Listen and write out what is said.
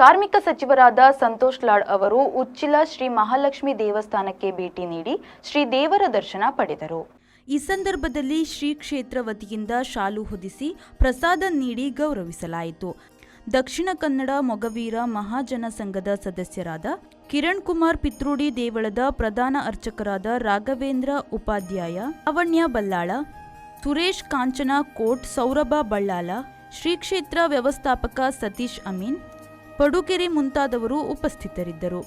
ಕಾರ್ಮಿಕ ಸಚಿವರಾದ ಸಂತೋಷ್ ಲಾಡ್ ಅವರು ಉಚ್ಚಿಲ ಶ್ರೀ ಮಹಾಲಕ್ಷ್ಮಿ ದೇವಸ್ಥಾನಕ್ಕೆ ಭೇಟಿ ನೀಡಿ ಶ್ರೀ ದೇವರ ದರ್ಶನ ಪಡೆದರು. ಈ ಸಂದರ್ಭದಲ್ಲಿ ಶ್ರೀ ಕ್ಷೇತ್ರ ವತಿಯಿಂದ ಶಾಲು ಹೊದಿಸಿ ಪ್ರಸಾದ ನೀಡಿ ಗೌರವಿಸಲಾಯಿತು. ದಕ್ಷಿಣ ಕನ್ನಡ ಮೊಗವೀರ ಮಹಾಜನ ಸಂಘದ ಸದಸ್ಯರಾದ ಕಿರಣ್ ಕುಮಾರ್ ಪಿತ್ರೋಡಿ, ದೇವಳದ ಪ್ರಧಾನ ಅರ್ಚಕರಾದ ರಾಘವೇಂದ್ರ ಉಪಾಧ್ಯಾಯ, ಲಾವಣ್ಯ ಬಲ್ಲಾಳ, ಸುರೇಶ್ ಕಾಂಚನ ಕೋಟ್, ಸೌರಭ ಬಳ್ಳಾಲ, ಶ್ರೀ ಕ್ಷೇತ್ರ ವ್ಯವಸ್ಥಾಪಕ ಸತೀಶ್ ಅಮೀನ್, ಪಡುಕೆರೆ ಮುಂತಾದವರು ಉಪಸ್ಥಿತರಿದ್ದರು.